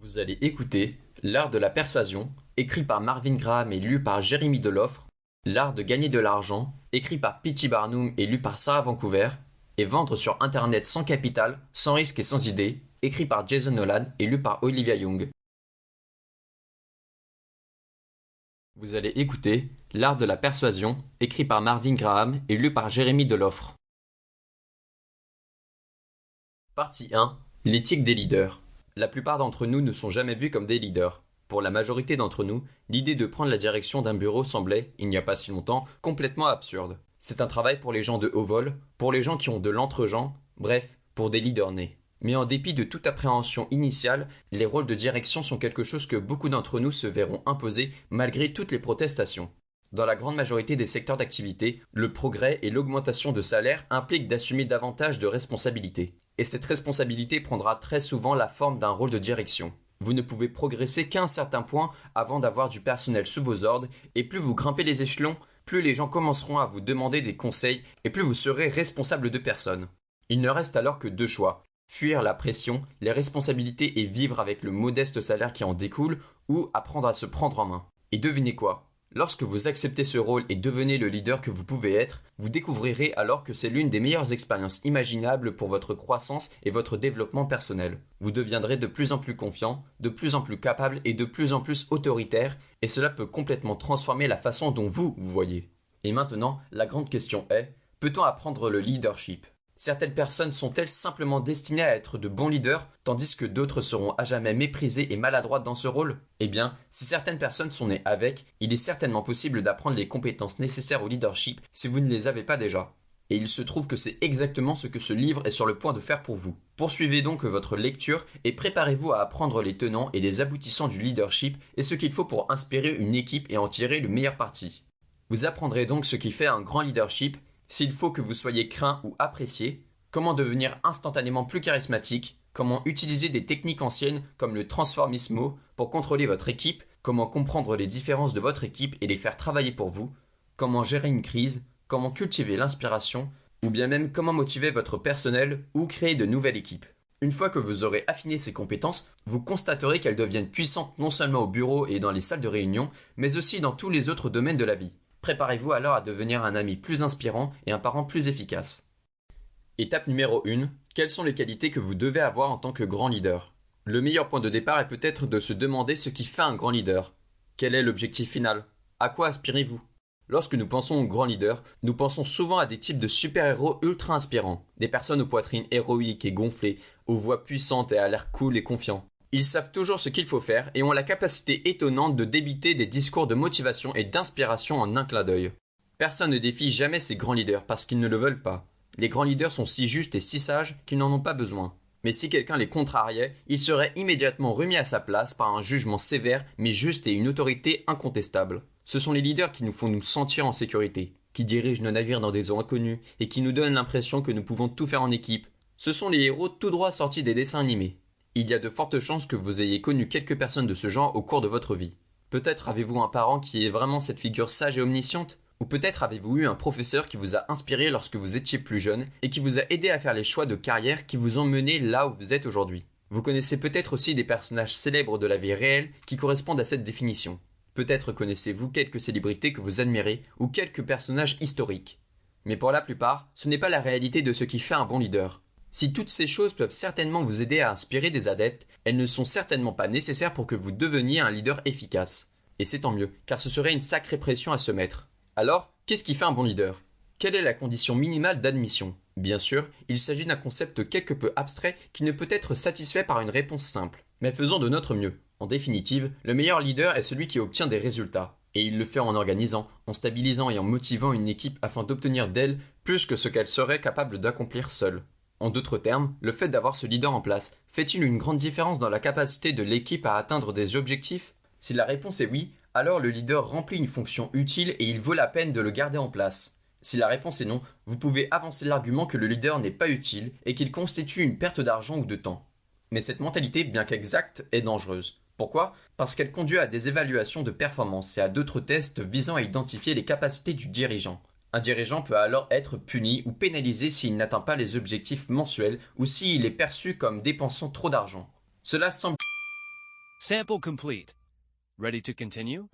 Vous allez écouter L'art de la persuasion, écrit par Marvin Graham et lu par Jérémy Deloffre, L'art de gagner de l'argent, écrit par P.T. Barnum et lu par Sarah Vancouver, et Vendre sur Internet sans capital, sans risque et sans idée, écrit par Jason Nolan et lu par Olivia Young. Vous allez écouter L'art de la persuasion, écrit par Marvin Graham et lu par Jérémy Deloffre. Partie 1. L'éthique des leaders. La plupart d'entre nous ne sont jamais vus comme des leaders. Pour la majorité d'entre nous, l'idée de prendre la direction d'un bureau semblait, il n'y a pas si longtemps, complètement absurde. C'est un travail pour les gens de haut vol, pour les gens qui ont de l'entre-gens, bref, pour des leaders nés. Mais en dépit de toute appréhension initiale, les rôles de direction sont quelque chose que beaucoup d'entre nous se verront imposer malgré toutes les protestations. Dans la grande majorité des secteurs d'activité, le progrès et l'augmentation de salaire impliquent d'assumer davantage de responsabilités. Et cette responsabilité prendra très souvent la forme d'un rôle de direction. Vous ne pouvez progresser qu'à un certain point avant d'avoir du personnel sous vos ordres, et plus vous grimpez les échelons, plus les gens commenceront à vous demander des conseils, et plus vous serez responsable de personnes. Il ne reste alors que deux choix: fuir la pression, les responsabilités et vivre avec le modeste salaire qui en découle, ou apprendre à se prendre en main. Et devinez quoi? Lorsque vous acceptez ce rôle et devenez le leader que vous pouvez être, vous découvrirez alors que c'est l'une des meilleures expériences imaginables pour votre croissance et votre développement personnel. Vous deviendrez de plus en plus confiant, de plus en plus capable et de plus en plus autoritaire, et cela peut complètement transformer la façon dont vous voyez. Et maintenant, la grande question est, peut-on apprendre le leadership? Certaines personnes sont-elles simplement destinées à être de bons leaders, tandis que d'autres seront à jamais méprisées et maladroites dans ce rôle? Eh bien, si certaines personnes sont nées avec, il est certainement possible d'apprendre les compétences nécessaires au leadership si vous ne les avez pas déjà. Et il se trouve que c'est exactement ce que ce livre est sur le point de faire pour vous. Poursuivez donc votre lecture et préparez-vous à apprendre les tenants et les aboutissants du leadership et ce qu'il faut pour inspirer une équipe et en tirer le meilleur parti. Vous apprendrez donc ce qui fait un grand leadership, s'il faut que vous soyez craint ou apprécié, comment devenir instantanément plus charismatique, comment utiliser des techniques anciennes comme le transformismo pour contrôler votre équipe, comment comprendre les différences de votre équipe et les faire travailler pour vous, comment gérer une crise, comment cultiver l'inspiration, ou bien même comment motiver votre personnel ou créer de nouvelles équipes. Une fois que vous aurez affiné ces compétences, vous constaterez qu'elles deviennent puissantes non seulement au bureau et dans les salles de réunion, mais aussi dans tous les autres domaines de la vie. Préparez-vous alors à devenir un ami plus inspirant et un parent plus efficace. Étape numéro 1. Quelles sont les qualités que vous devez avoir en tant que grand leader? Le meilleur point de départ est peut-être de se demander ce qui fait un grand leader. Quel est l'objectif final? À quoi aspirez-vous? Lorsque nous pensons aux grands leaders, nous pensons souvent à des types de super-héros ultra inspirants, des personnes aux poitrines héroïques et gonflées, aux voix puissantes et à l'air cool et confiant. Ils savent toujours ce qu'il faut faire et ont la capacité étonnante de débiter des discours de motivation et d'inspiration en un clin d'œil. Personne ne défie jamais ces grands leaders parce qu'ils ne le veulent pas. Les grands leaders sont si justes et si sages qu'ils n'en ont pas besoin. Mais si quelqu'un les contrariait, il serait immédiatement remis à sa place par un jugement sévère mais juste et une autorité incontestable. Ce sont les leaders qui nous font nous sentir en sécurité, qui dirigent nos navires dans des eaux inconnues et qui nous donnent l'impression que nous pouvons tout faire en équipe. Ce sont les héros tout droit sortis des dessins animés. Il y a de fortes chances que vous ayez connu quelques personnes de ce genre au cours de votre vie. Peut-être avez-vous un parent qui est vraiment cette figure sage et omnisciente, ou peut-être avez-vous eu un professeur qui vous a inspiré lorsque vous étiez plus jeune et qui vous a aidé à faire les choix de carrière qui vous ont mené là où vous êtes aujourd'hui. Vous connaissez peut-être aussi des personnages célèbres de la vie réelle qui correspondent à cette définition. Peut-être connaissez-vous quelques célébrités que vous admirez ou quelques personnages historiques. Mais pour la plupart, ce n'est pas la réalité de ce qui fait un bon leader. Si toutes ces choses peuvent certainement vous aider à inspirer des adeptes, elles ne sont certainement pas nécessaires pour que vous deveniez un leader efficace. Et c'est tant mieux, car ce serait une sacrée pression à se mettre. Alors, qu'est-ce qui fait un bon leader? Quelle est la condition minimale d'admission? Bien sûr, il s'agit d'un concept quelque peu abstrait qui ne peut être satisfait par une réponse simple. Mais faisons de notre mieux. En définitive, le meilleur leader est celui qui obtient des résultats. Et il le fait en organisant, en stabilisant et en motivant une équipe afin d'obtenir d'elle plus que ce qu'elle serait capable d'accomplir seule. En d'autres termes, le fait d'avoir ce leader en place fait-il une grande différence dans la capacité de l'équipe à atteindre des objectifs? Si la réponse est oui, alors le leader remplit une fonction utile et il vaut la peine de le garder en place. Si la réponse est non, vous pouvez avancer l'argument que le leader n'est pas utile et qu'il constitue une perte d'argent ou de temps. Mais cette mentalité, bien qu'exacte, est dangereuse. Pourquoi? Parce qu'elle conduit à des évaluations de performance et à d'autres tests visant à identifier les capacités du dirigeant. Un dirigeant peut alors être puni ou pénalisé s'il n'atteint pas les objectifs mensuels ou s'il est perçu comme dépensant trop d'argent. Cela semble Sample complete. Ready to continue?